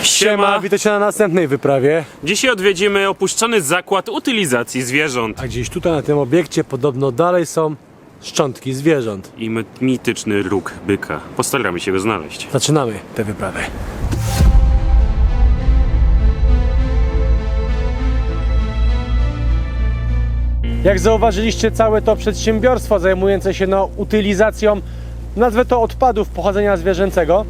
Siema, witajcie na następnej wyprawie. Dzisiaj odwiedzimy opuszczony zakład utylizacji zwierząt. A gdzieś tutaj na tym obiekcie podobno dalej są szczątki zwierząt. I mityczny róg byka. Postaramy się go znaleźć. Zaczynamy tę wyprawę. Jak zauważyliście, całe to przedsiębiorstwo zajmujące się utylizacją, nazwę to odpadów pochodzenia zwierzęcego,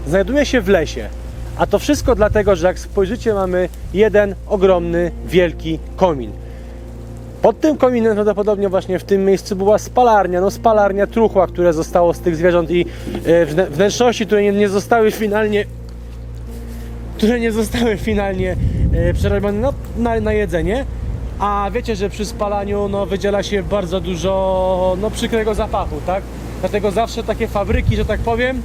znajduje się w lesie. A to wszystko dlatego, że jak spojrzycie, mamy jeden ogromny, wielki komin. Pod tym kominem prawdopodobnie właśnie w tym miejscu była spalarnia, spalarnia truchła, które zostało z tych zwierząt i wnętrzności, które nie zostały finalnie przerobione na jedzenie. A wiecie, że przy spalaniu wydziela się bardzo dużo przykrego zapachu, tak? Dlatego zawsze takie fabryki, że tak powiem,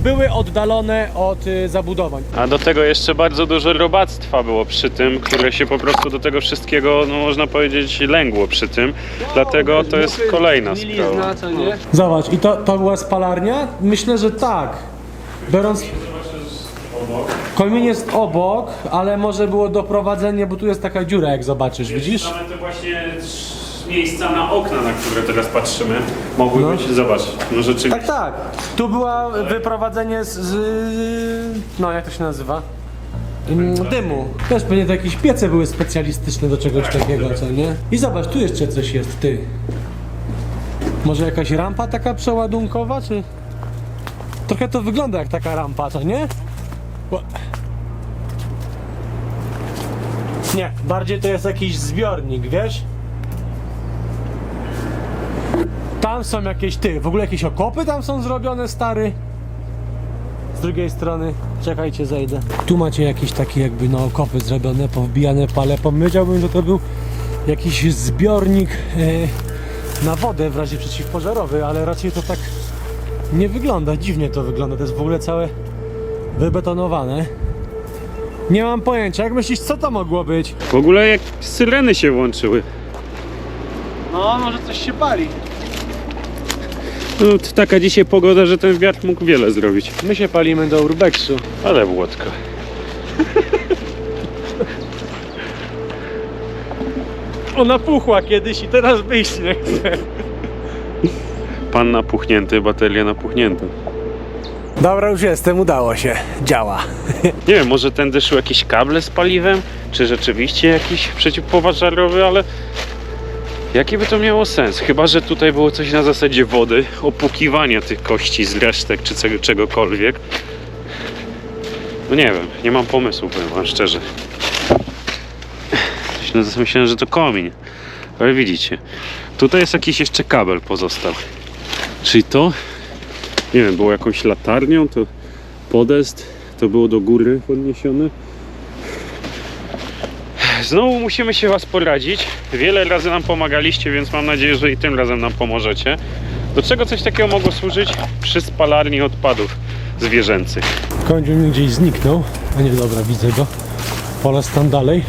były oddalone od zabudowań. A do tego jeszcze bardzo dużo robactwa było przy tym, które się po prostu do tego wszystkiego, można powiedzieć, lęgło przy tym. Dlatego to jest kolejna sprawa. Zobacz, i to była spalarnia? Myślę, że tak. Biorąc... Komin jest obok, ale może było doprowadzenie, bo tu jest taka dziura, jak zobaczysz, widzisz? Mamy te właśnie miejsca na okna, na które teraz patrzymy. Mogły być, zobacz, rzeczywiście. Tak. Tu była wyprowadzenie jak to się nazywa? Dymu. Też pewnie to jakieś piece były specjalistyczne do czegoś takiego, co nie? I zobacz, tu jeszcze coś jest, ty. Może jakaś rampa taka przeładunkowa, czy... Trochę to wygląda jak taka rampa, co nie? Nie, bardziej to jest jakiś zbiornik, wiesz? Tam są jakieś, w ogóle jakieś okopy tam są zrobione, stary. Z drugiej strony, czekajcie, zejdę. Tu macie jakieś takie jakby okopy zrobione, powbijane pale. Powiedziałbym, że to był jakiś zbiornik na wodę w razie przeciwpożarowy, ale raczej to tak nie wygląda, dziwnie to wygląda. To jest w ogóle całe wybetonowane. Nie mam pojęcia, jak myślisz, co to mogło być? W ogóle jak syreny się włączyły. Może coś się pali. Taka dzisiaj pogoda, że ten wiatr mógł wiele zrobić. My się palimy do urbexu. Ale błotko. Ona puchła kiedyś i teraz wyjść nie chce. Pan napuchnięty, bateria napuchnięta. Dobra, już jestem, udało się. Działa. Nie wiem, może tędy szły jakieś kable z paliwem, czy rzeczywiście jakiś przeciwpożarowy, ale jaki by to miało sens? Chyba że tutaj było coś na zasadzie wody, opłukiwania tych kości z resztek, czy czegokolwiek. Nie wiem, nie mam pomysłu, powiem wam szczerze. Myślałem, że to komin, ale widzicie, tutaj jest jakiś jeszcze kabel pozostał. Czyli to, nie wiem, było jakąś latarnią, to podest, to było do góry podniesione. Znowu musimy się was poradzić. Wiele razy nam pomagaliście, więc mam nadzieję, że i tym razem nam pomożecie. Do czego coś takiego mogło służyć? Przy spalarni odpadów zwierzęcych. Kądziu mi gdzieś zniknął. A nie, dobra, widzę go. Polecam dalej.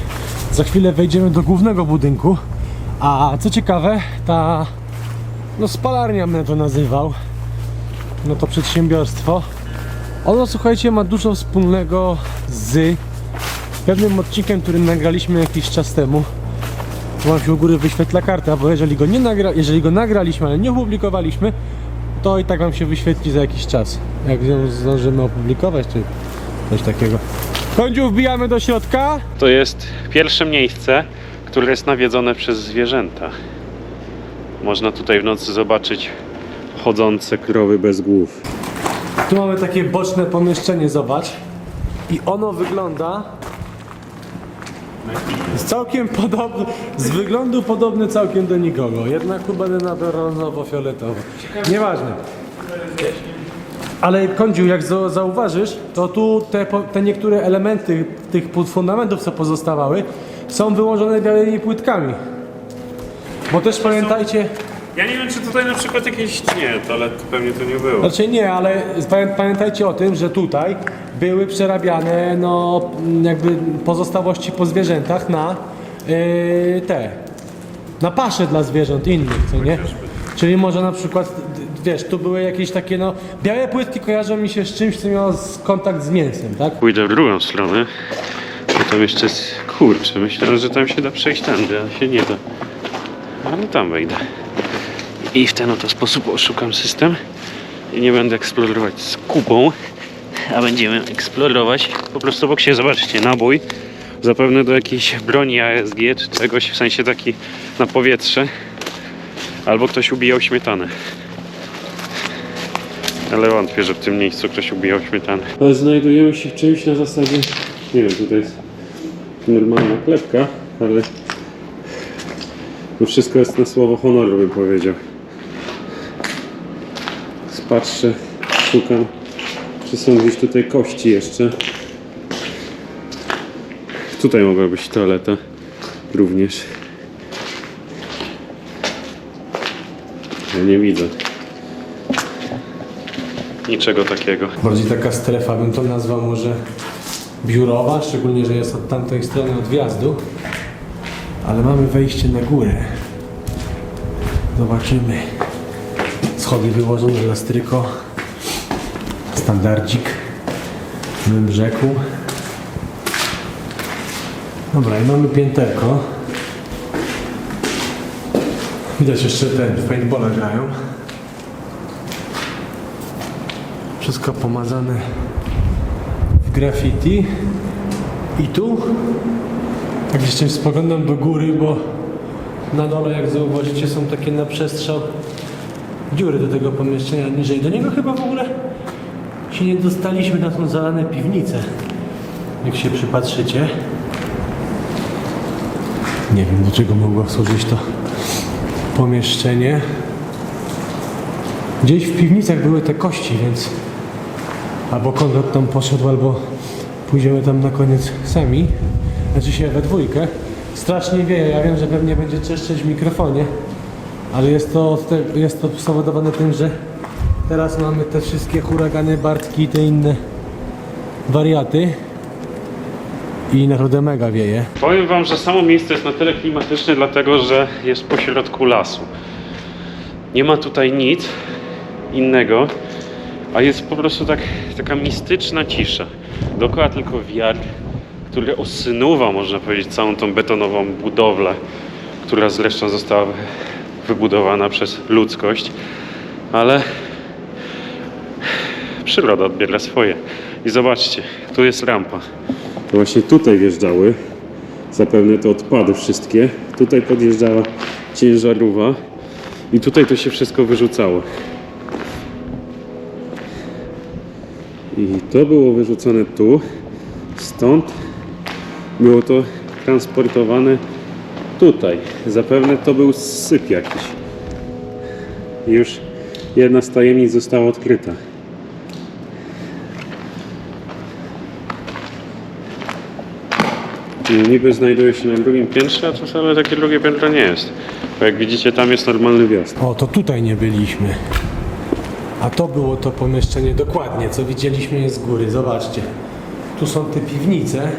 Za chwilę wejdziemy do głównego budynku. A co ciekawe, ta spalarnia, bym to nazywał, to przedsiębiorstwo, ono, słuchajcie, ma dużo wspólnego z pewnym odcinkiem, który nagraliśmy jakiś czas temu. Tu wam się u góry wyświetla karta, bo jeżeli go nagraliśmy, ale nie opublikowaliśmy, to i tak wam się wyświetli za jakiś czas. Jak ją zdążymy opublikować, czy coś takiego. Kądziu, wbijamy do środka. To jest pierwsze miejsce, które jest nawiedzone przez zwierzęta. Można tutaj w nocy zobaczyć chodzące krowy bez głów. Tu mamy takie boczne pomieszczenie, zobacz. I ono wygląda... Jest całkiem podobny, z wyglądu podobny całkiem do nikogo. Jednak chyba na brązowo-fioletowo. Nieważne. Ale Kądziu, jak zauważysz, to tu te niektóre elementy tych fundamentów, co pozostawały, są wyłożone białymi płytkami. Bo też pamiętajcie... Ja nie wiem, czy tutaj na przykład jakieś... Nie, ale pewnie to nie było. Znaczy nie, ale pamiętajcie o tym, że tutaj były przerabiane jakby pozostałości po zwierzętach na na pasze dla zwierząt innych, co nie? Czyli może na przykład wiesz, tu były jakieś takie, no, białe płytki kojarzą mi się z czymś, co miało kontakt z mięsem, tak? Pójdę w drugą stronę. Bo tam jeszcze jest... Kurczę, myślałem, że tam się da przejść tędy, a się nie da. Ale tam wejdę. I w ten oto sposób oszukam system. I nie będę eksplorować z kupą, a będziemy eksplorować po prostu obok siebie. Zobaczcie, nabój. Zapewne do jakiejś broni ASG czy czegoś, w sensie taki na powietrze. Albo ktoś ubijał śmietanę. Ale wątpię, że w tym miejscu ktoś ubijał śmietanę. Ale znajdujemy się w czymś na zasadzie... Nie wiem, tutaj jest normalna klepka, ale... To wszystko jest na słowo honoru, bym powiedział. Patrzę, szukam, czy są gdzieś tutaj kości jeszcze. Tutaj mogła być toaleta również. Ja nie widzę niczego takiego. Bardziej taka strefa, bym to nazwał może biurowa, szczególnie, że jest od tamtej strony od wjazdu. Ale mamy wejście na górę. Zobaczymy. Schody wyłożone na stryko. Standardzik. Bym rzekł. Dobra, i mamy pięterko. Widać jeszcze w paintballa grają. Wszystko pomazane w graffiti. I tu tak jeszcze spoglądam do góry, bo na dole, jak zauważycie, są takie na przestrzał dziury do tego pomieszczenia niżej. Do niego chyba w ogóle się nie dostaliśmy, na tą zalane piwnicę. Jak się przypatrzycie. Nie wiem, do czego mogło służyć to pomieszczenie. Gdzieś w piwnicach były te kości, więc albo Konrad tam poszedł, albo pójdziemy tam na koniec sami. Znaczy się we dwójkę. Strasznie wieje, ja wiem, że pewnie będzie trzeszczeć w mikrofonie, ale jest to spowodowane tym, że teraz mamy te wszystkie huragany, Bartki i te inne wariaty i naprawdę mega wieje. Powiem wam, że samo miejsce jest na tyle klimatyczne, dlatego że jest pośrodku lasu. Nie ma tutaj nic innego, a jest po prostu taka mistyczna cisza. Dookoła tylko wiatr, który osynuwa, można powiedzieć, całą tą betonową budowlę, która zresztą została wybudowana przez ludzkość, ale przyroda odbiera swoje. I zobaczcie, tu jest rampa. To właśnie tutaj wjeżdżały, zapewne te odpady wszystkie. Tutaj podjeżdżała ciężarówka i tutaj to się wszystko wyrzucało. I to było wyrzucone tu, stąd było to transportowane tutaj. Zapewne to był syp jakiś. I już jedna z tajemnic została odkryta. Niby znajduje się na drugim piętrze, a to wcale takie drugie piętro nie jest. Bo jak widzicie, tam jest normalny wjazd. O, to tutaj nie byliśmy. A to było to pomieszczenie dokładnie, co widzieliśmy je z góry. Zobaczcie. Tu są te piwnice.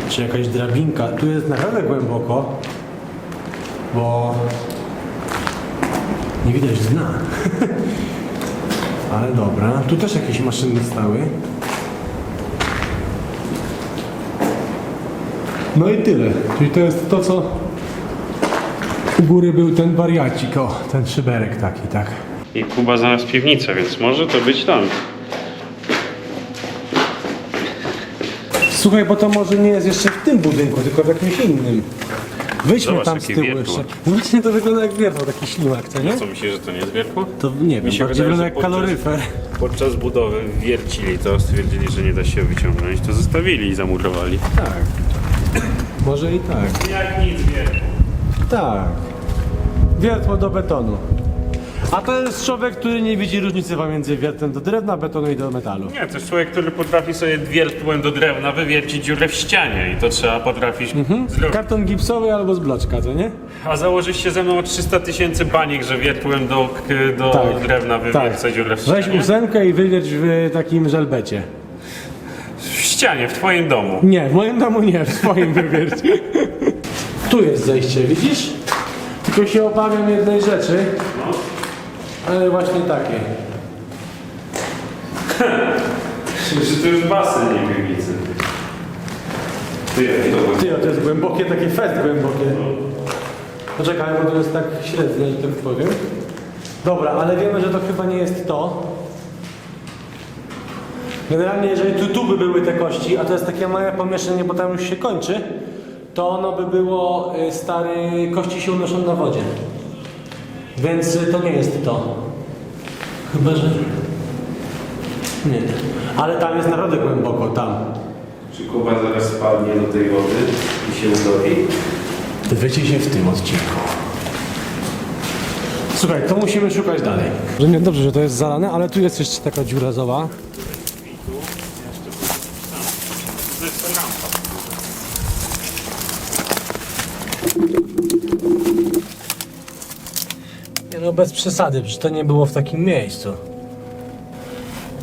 Czy jakaś drabinka. Tu jest naprawdę głęboko, bo nie widać dna. Ale dobra. Tu też jakieś maszyny stały. No i tyle. Czyli to jest to, co u góry był ten wariacik. O, ten szyberek taki, tak. I Kuba znalazł piwnicę, więc może to być tam. Słuchaj, bo to może nie jest jeszcze w tym budynku, tylko w jakimś innym. Wyjdźmy Zobacz, tam z jakie tyłu wiertło. jeszcze. No właśnie to wygląda jak wiertło, taki ślimak, co nie? Co, myślisz, że to nie jest wiertło? To nie wiem, się bardziej wydaje, wygląda że jak podczas- kaloryfer. Podczas budowy wiercili to, stwierdzili, że nie da się wyciągnąć, to zostawili i zamurowali. Tak. Może i tak. Jak nic wiertło. Tak. Wiertło do betonu. A to jest człowiek, który nie widzi różnicy pomiędzy wiertłem do drewna, betonu i do metalu. Nie, to jest człowiek, który potrafi sobie wiertłem do drewna wywiercić dziurę w ścianie i to trzeba potrafić zrobić. Karton gipsowy albo z bloczka, co nie? A założysz się ze mną o 300 000 baniek, że wiertłem do drewna wywiercę dziurę w ścianie? Weź 8 i wywierć w takim żelbecie. W ścianie, w twoim domu. Nie, w moim domu nie, w swoim wywierć. Tu jest zejście, widzisz? Tylko się obawiam jednej rzeczy, ale właśnie takiej. Że to już basen, nie piwnicy. Ty, to jest głębokie, takie fest głębokie. Poczekaj, bo to jest tak średnie, że tak powiem. Dobra, ale wiemy, że to chyba nie jest to. Generalnie, jeżeli tu by były te kości, a to jest takie małe pomieszczenie, bo tam już się kończy, to ono by było, stare kości się unoszą na wodzie. Więc to nie jest to. Chyba, że... Nie. Ale tam jest naprawdę głęboko, tam. Czy Kuba zaraz spadnie do tej wody i się utopi? Dowiecie się w tym odcinku. Słuchaj, to musimy szukać dalej. Że nie, dobrze, że to jest zalane, ale tu jest jeszcze taka dziura zoła. Nie no, bez przesady, przecież to nie było w takim miejscu.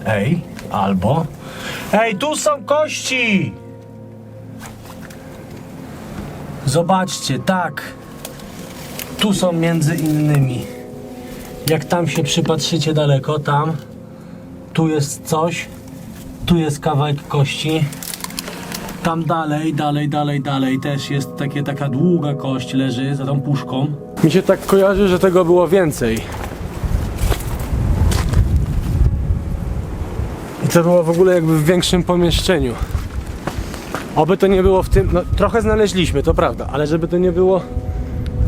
Ej, albo... Ej, tu są kości! Zobaczcie, tak. Tu są między innymi. Jak tam się przypatrzycie daleko, tam. Tu jest coś. Tu jest kawałek kości. Tam dalej też jest taka długa kość leży za tą puszką. Mi się tak kojarzy, że tego było więcej. I to było w ogóle jakby w większym pomieszczeniu. Oby to nie było w tym... No, trochę znaleźliśmy, to prawda, ale żeby to nie było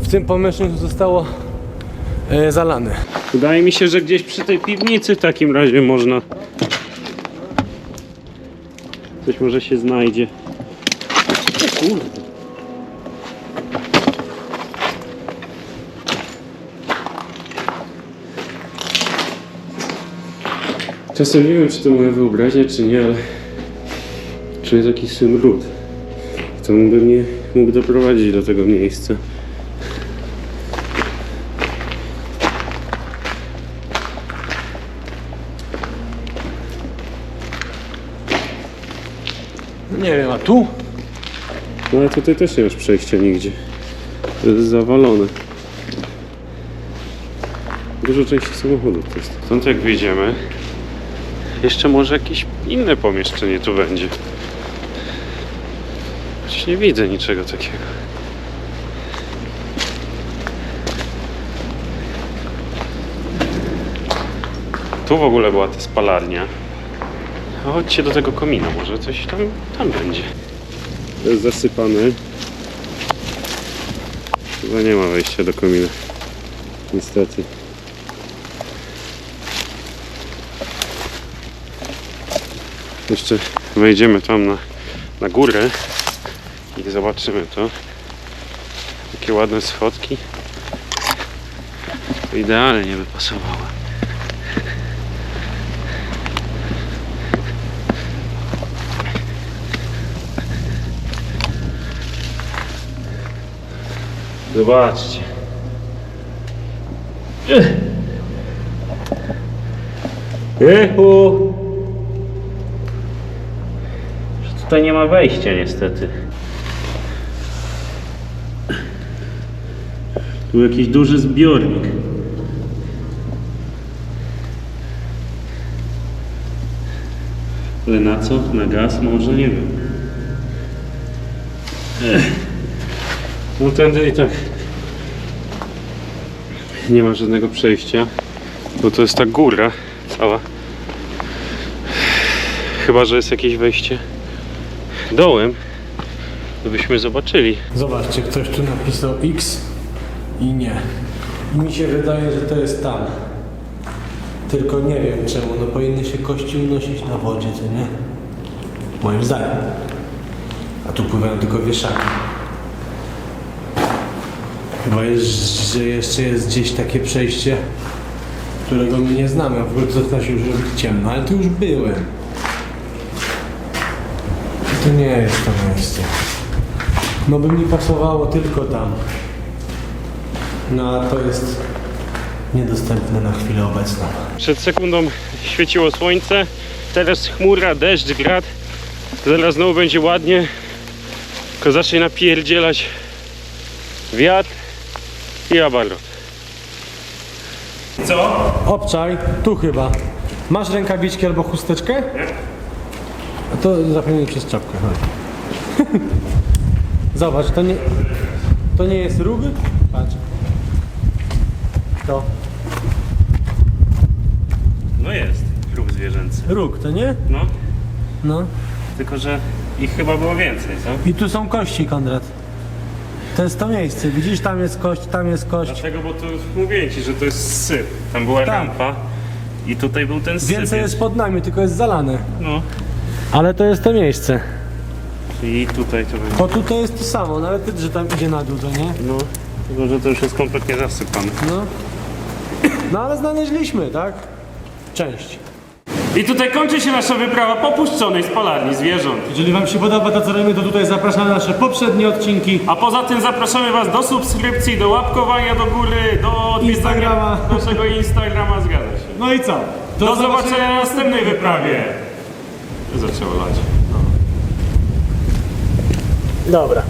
w tym pomieszczeniu, to zostało zalane. Wydaje mi się, że gdzieś przy tej piwnicy w takim razie można... Coś może się znajdzie. O kurde. Czasem nie wiem, czy to moja wyobraźnia, czy nie, ale czuję taki smród. To on by mnie mógł doprowadzić do tego miejsca. No nie wiem, a tu? No ale tutaj też nie masz przejścia nigdzie. To jest zawalone. Dużo części samochodów to jest. Stąd jak wyjdziemy, jeszcze może jakieś inne pomieszczenie tu będzie. Chociaż nie widzę niczego takiego. Tu w ogóle była ta spalarnia. A chodźcie do tego komina, może coś tam będzie. To jest zasypane. Chyba nie ma wejścia do komina. Niestety. Jeszcze wejdziemy tam na górę i zobaczymy to. Takie ładne schodki. To idealnie by pasowało. Zobaczcie. Ehu! Tutaj nie ma wejścia niestety. Tu jakiś duży zbiornik. Ale na co? Na gaz? Może? Nie wiem. No tędy i tak nie ma żadnego przejścia, bo to jest ta góra cała. Chyba że jest jakieś wejście dołem, to byśmy zobaczyli. Zobaczcie, ktoś tu napisał X i nie. I mi się wydaje, że to jest tam. Tylko nie wiem czemu, no powinny się kości unosić na wodzie, co nie? Moim zdaniem. A tu pływają tylko wieszaki. Chyba jest, że jeszcze jest gdzieś takie przejście, którego my nie znamy. W ogóle to zaczyna się już robić ciemno, ale tu już byłem. To nie jest to miejsce. No by mi pasowało tylko tam. No a to jest niedostępne na chwilę obecną. Przed sekundą świeciło słońce, teraz chmura, deszcz, grad. Zaraz znowu będzie ładnie, tylko zacznie napierdzielać wiatr. i abarot. Co? Obczaj, tu chyba. Masz rękawiczki albo chusteczkę? Nie. A to zapewne przez czapkę. Chodź. Zobacz, to nie jest róg? Patrz. To. No jest, róg zwierzęcy. Róg, to nie? No, No. tylko że ich chyba było więcej, co? I tu są kości, Konrad. To jest to miejsce, widzisz? Tam jest kość, tam jest kość. Dlatego, bo tu mówię ci, że to jest syp. Tam była Tak. rampa i tutaj był ten syp. Więcej jest pod nami, tylko jest zalane. No. Ale to jest to miejsce. I tutaj to będzie. Bo tutaj jest to samo, nawet że tam idzie na dół, to nie? No, tylko że to już jest kompletnie zasypane. No. No ale znaleźliśmy, tak? Część. I tutaj kończy się nasza wyprawa po puszczonej spalarni zwierząt. Jeżeli wam się podoba to co robimy, to tutaj zapraszamy na nasze poprzednie odcinki. A poza tym zapraszamy was do subskrypcji, do łapkowania do góry, do odwiedzania Instagrama. naszego Instagrama, zgadza się. No i co? Do zobaczenia na następnej wyprawie. Zaczęło lać. Dobra.